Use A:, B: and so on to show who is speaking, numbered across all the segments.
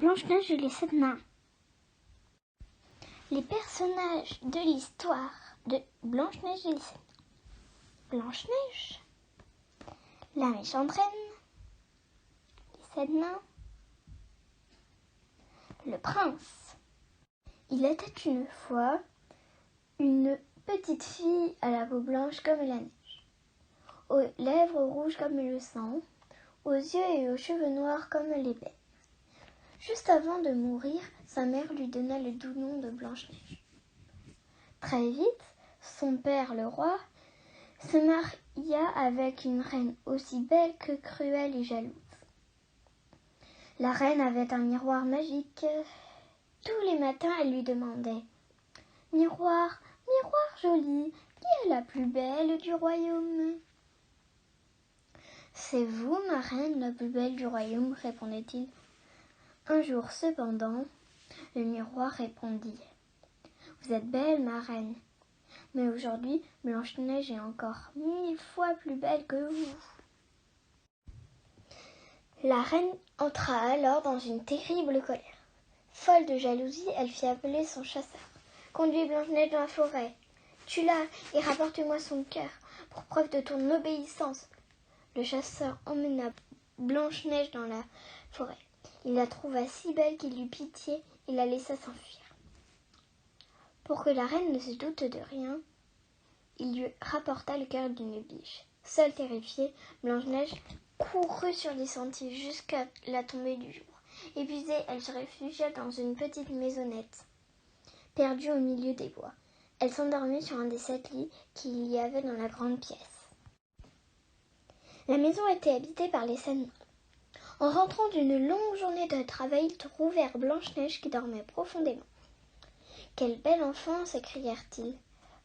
A: Blanche-Neige et les 7 nains. Les personnages de l'histoire de Blanche-Neige et les 7 nains. Blanche-Neige, la méchante reine, les 7 nains, le prince. Il était une fois une petite fille à la peau blanche comme la neige, aux lèvres rouges comme le sang, aux yeux et aux cheveux noirs comme l'ébène. Juste avant de mourir, sa mère lui donna le doux nom de Blanche-Neige. Très vite, son père, le roi, se maria avec une reine aussi belle que cruelle et jalouse. La reine avait un miroir magique. Tous les matins, elle lui demandait « Miroir, miroir joli, qui est la plus belle du royaume ?» « C'est vous, ma reine, la plus belle du royaume, » répondait-il. Un jour cependant, le miroir répondit « Vous êtes belle, ma reine, mais aujourd'hui, Blanche-Neige est encore 1000 fois plus belle que vous. » La reine entra alors dans une terrible colère. Folle de jalousie, elle fit appeler son chasseur. « Conduis Blanche-Neige dans la forêt, tue-la et rapporte-moi son cœur, pour preuve de ton obéissance. » Le chasseur emmena Blanche-Neige dans la forêt. Il la trouva si belle qu'il eut pitié et la laissa s'enfuir. Pour que la reine ne se doute de rien, il lui rapporta le cœur d'une biche. Seule terrifiée, Blanche-Neige courut sur les sentiers jusqu'à la tombée du jour. Épuisée, elle se réfugia dans une petite maisonnette, perdue au milieu des bois. Elle s'endormit sur un des 7 lits qu'il y avait dans la grande pièce. La maison était habitée par les 7 nains. En rentrant d'une longue journée de travail, ils trouvèrent Blanche-Neige qui dormait profondément. « Quel bel enfant !» s'écrièrent-ils.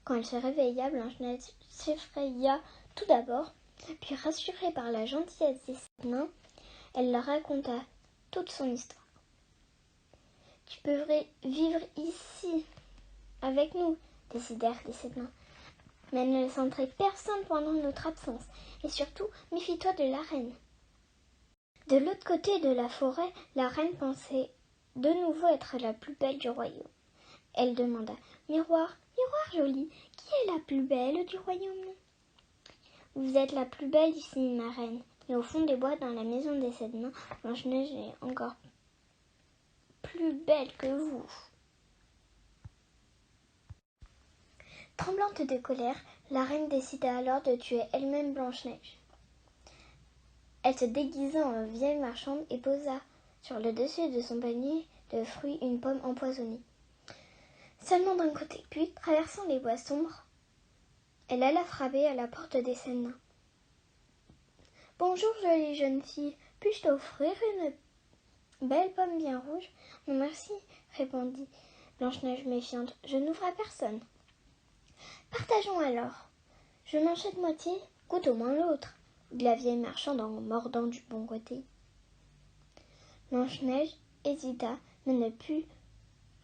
A: Quand elle se réveilla, Blanche-Neige s'effraya tout d'abord, puis rassurée par la gentillesse des 7 nains, elle leur raconta toute son histoire. « Tu peux vivre ici, avec nous, » décidèrent les 7 nains. « Mais ne laisse entrer personne pendant notre absence, et surtout, méfie-toi de la reine. » De l'autre côté de la forêt, la reine pensait de nouveau être la plus belle du royaume. Elle demanda « Miroir, miroir joli, qui est la plus belle du royaume ?»« Vous êtes la plus belle ici, ma reine. » Et au fond des bois, dans la maison des 7 nains, Blanche-Neige est encore plus belle que vous. Tremblante de colère, la reine décida alors de tuer elle-même Blanche-Neige. Elle se déguisa en vieille marchande et posa sur le dessus de son panier de fruits une pomme empoisonnée. Seulement d'un côté, puis, traversant les bois sombres, elle alla frapper à la porte des 7 nains. « Bonjour, jolie jeune fille, puis-je t'offrir une belle pomme bien rouge ?»« Non, merci, » répondit Blanche-Neige méfiante, « je n'ouvre à personne. »« Partageons alors. Je m'achète moitié, goûte au moins l'autre, » dit la vieille marchande en mordant du bon côté. Blanche-Neige hésita, mais ne put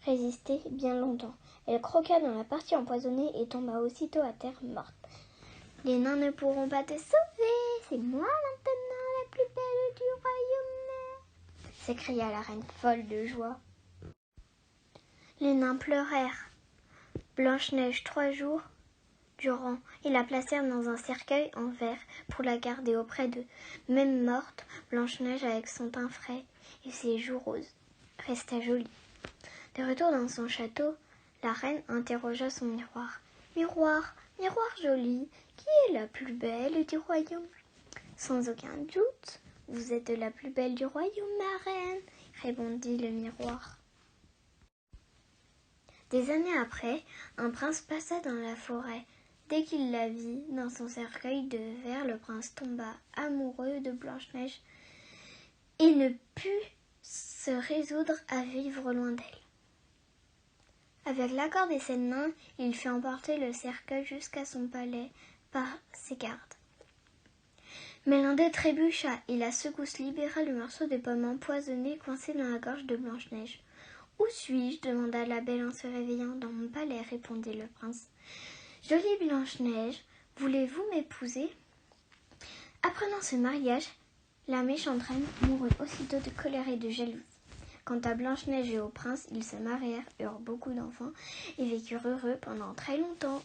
A: résister bien longtemps. Elle croqua dans la partie empoisonnée et tomba aussitôt à terre morte. « Les nains ne pourront pas te sauver, c'est moi maintenant la plus belle du royaume !» s'écria la reine folle de joie. Les nains pleurèrent Blanche-Neige 3 jours durant et la placèrent dans un cercueil en verre pour la garder auprès d'eux. Même morte, Blanche-Neige, avec son teint frais et ses joues roses, resta jolie. De retour dans son château, la reine interrogea son miroir. « Miroir, miroir joli, qui est la plus belle du royaume ?»« Sans aucun doute, vous êtes la plus belle du royaume, ma reine, » répondit le miroir. Des années après, un prince passa dans la forêt. Dès qu'il la vit dans son cercueil de verre, le prince tomba amoureux de Blanche-Neige et ne put se résoudre à vivre loin d'elle. Avec l'accord des 7 nains, il fit emporter le cercueil jusqu'à son palais par ses gardes. Mais l'un d'eux trébucha et la secousse libéra le morceau de pomme empoisonnée coincé dans la gorge de Blanche-Neige. « Où suis-je » demanda la belle en se réveillant. « Dans mon palais » répondit le prince. « Jolie Blanche-Neige, voulez-vous m'épouser ?» Apprenant ce mariage, la méchante reine mourut aussitôt de colère et de jalousie. Quant à Blanche-Neige et au prince, ils se marièrent, eurent beaucoup d'enfants et vécurent heureux pendant très longtemps.